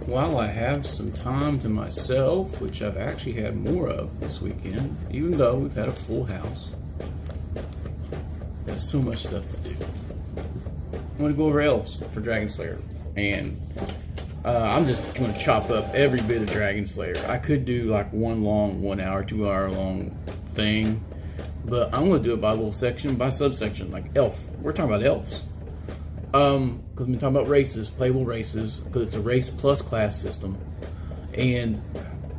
while I have some time to myself, which I've actually had more of this weekend, even though we've had a full house, there's so much stuff to do. I'm going to go over elves for Dragonslayer, and I'm just going to chop up every bit of Dragonslayer. I could do like one long 1 hour, 2 hour long thing, but I'm going to do it by little section, by subsection, like elf. We're talking about elves. Because we've been talking about races, playable races, because it's a race plus class system. And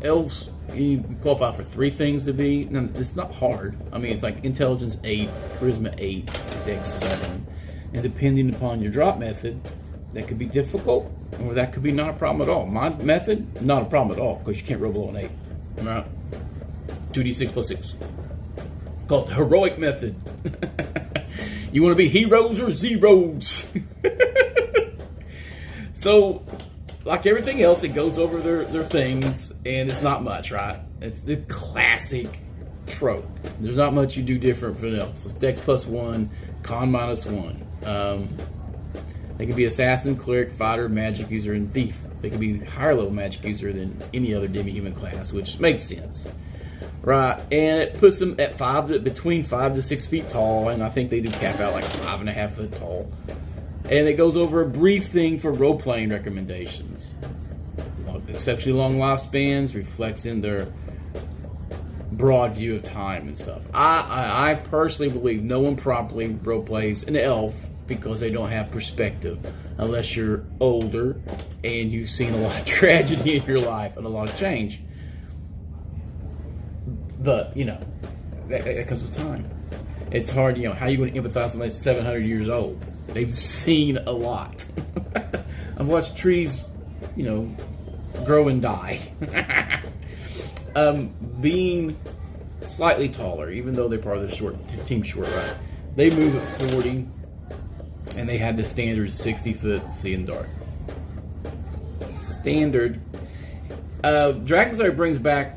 elves, you qualify for 3 things to be. Now, it's not hard. I mean, it's like intelligence 8, charisma 8, dex 7. And depending upon your drop method, that could be difficult, or that could be not a problem at all. My method, not a problem at all, because you can't roll below an 8. All right? 2d6 plus 6. Called the heroic method. You want to be heroes or zeros? So, like everything else, it goes over their things, and it's not much, right? It's the classic trope. There's not much you do different from else. It's dex plus 1, con minus 1. They can be assassin, cleric, fighter, magic user, and thief. They can be higher level magic user than any other demi-human class, which makes sense. Right, and it puts them at between 5 to 6 feet tall, and I think they do cap out like 5.5 foot tall. And it goes over a brief thing for role-playing recommendations. Exceptionally long lifespans reflects in their broad view of time and stuff. I personally believe no one properly role-plays an elf because they don't have perspective, unless you're older and you've seen a lot of tragedy in your life and a lot of change. But, that comes with time. It's hard, how are you going to empathize with somebody that's 700 years old? They've seen a lot. I've watched trees, grow and die. Being slightly taller, even though they're part of the team short, right? They move at 40, and they had the standard 60-foot sea and dark. Standard. Dragonslayer brings back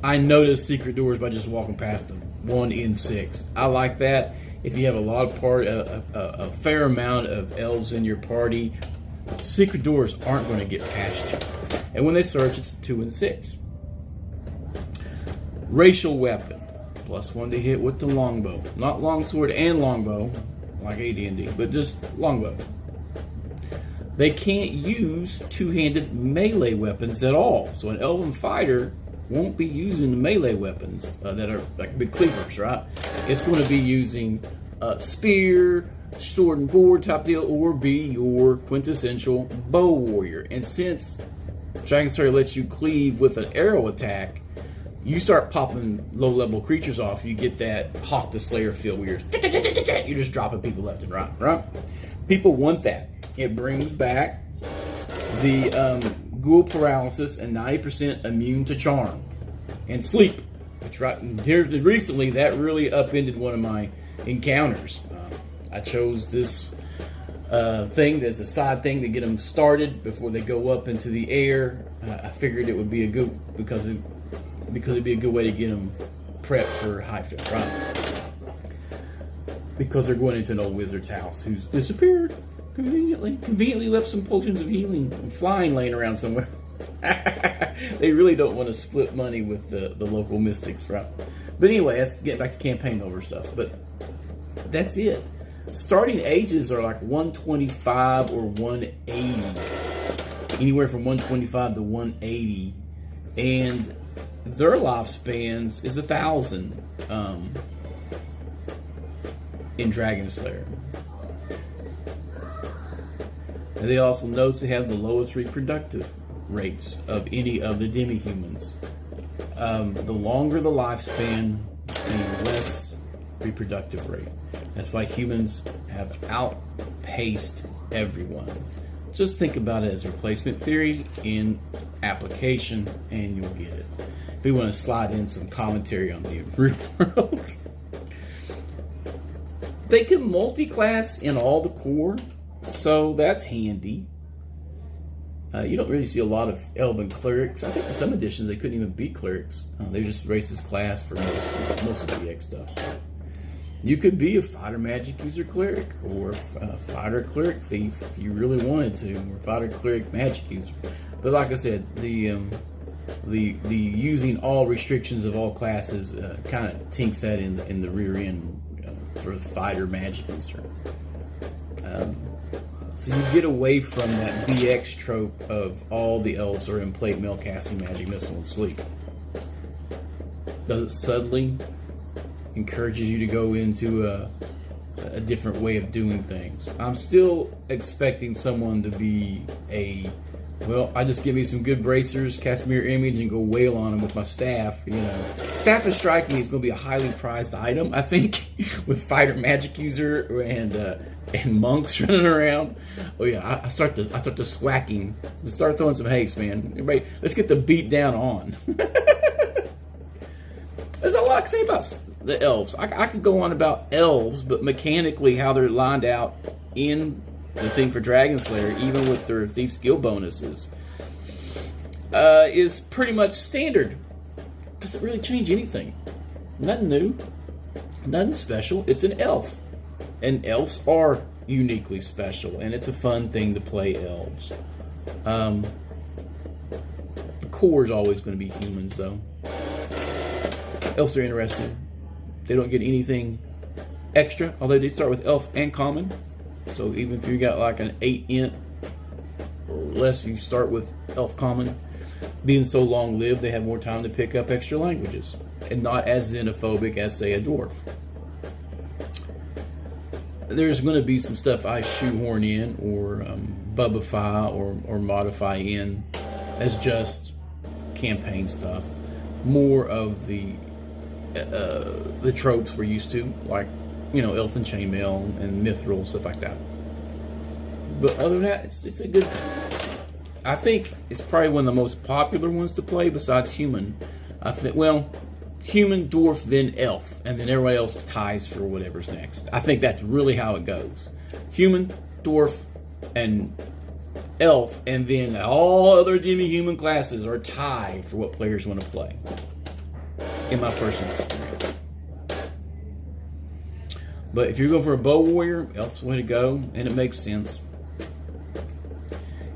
I notice secret doors by just walking past them. 1 in 6. I like that. If you have a fair amount of elves in your party, secret doors aren't going to get past you. And when they search, it's 2 and 6. Racial weapon. +1 to hit with the longbow. Not longsword and longbow, like AD&D, but just longbow. They can't use two-handed melee weapons at all. So an elven fighter won't be using the melee weapons that are like big cleavers, right? It's going to be using spear, sword and board type deal, or be your quintessential bow warrior. And since Dragonslayer lets you cleave with an arrow attack, you start popping low-level creatures off. You get that Hawk the Slayer feel where you're just dropping people left and right? People want that. It brings back the ghoul paralysis and 90% immune to charm and sleep. Which here recently that really upended one of my encounters. I chose this thing as a side thing to get them started before they go up into the air. I figured it would be a good because it'd be a good way to get them prepped for high fit, right? Because they're going into an old wizard's house who's disappeared. Conveniently left some potions of healing and flying laying around somewhere. They really don't want to split money with the local mystics, right? But anyway, let's get back to campaign over stuff. But that's it. Starting ages are like 125 or 180. Anywhere from 125 to 180. And their lifespans is 1,000 in Dragonslayer. And they also notes they have the lowest reproductive rates of any of the demi-humans. The longer the lifespan, the less reproductive rate. That's why humans have outpaced everyone. Just think about it as replacement theory in application, and you'll get it. If we want to slide in some commentary on the real world, they can multi-class in all the core. So that's handy. You don't really see a lot of elven clerics. I think in some editions they couldn't even be clerics. They just racist class for most of the EX stuff. You could be a fighter magic user cleric, or a fighter cleric thief if you really wanted to, or fighter cleric magic user. But like I said, the using all restrictions of all classes kind of tinks that in the rear end for the fighter magic user. So you get away from that BX trope of all the elves are in plate mail casting magic missile and sleep. Does it subtly encourages you to go into a different way of doing things? I'm still expecting someone to be well, I just give me some good bracers, cast mirror image, and go wail on them with my staff. Staff of striking is going to be a highly prized item, I think, with fighter magic user and monks running around. Oh yeah, I start the swacking. Let's start throwing some haste, man. Everybody, let's get the beat down on. There's a lot to say about the elves. I could go on about elves, but mechanically how they're lined out in the thing for Dragonslayer, even with their thief skill bonuses, is pretty much standard. Doesn't really change anything. Nothing new. Nothing special. It's an elf. And elves are uniquely special, and it's a fun thing to play elves. The core is always going to be humans, though. Elves are interesting. They don't get anything extra, although they start with elf and common. So even if you got like an 8 int or less, you start with elf common. Being so long-lived, they have more time to pick up extra languages, and not as xenophobic as, say, a dwarf. There's going to be some stuff I shoehorn in or bubify or modify in as just campaign stuff. More of the tropes we're used to, like Elfin Chainmail and Mithril, stuff like that. But other than that, it's a good thing. I think it's probably one of the most popular ones to play besides human. I think, well, human, dwarf, then elf, and then everybody else ties for whatever's next. I think that's really how it goes. Human, dwarf, and elf, and then all other demi-human classes are tied for what players want to play, in my personal experience. But if you're going for a bow warrior, elf's the way to go, and it makes sense.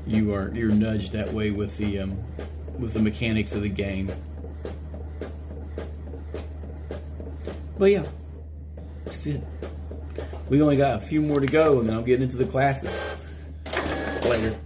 You're nudged that way with the mechanics of the game. But yeah, that's it. We only got a few more to go, and then I'll get into the classes later.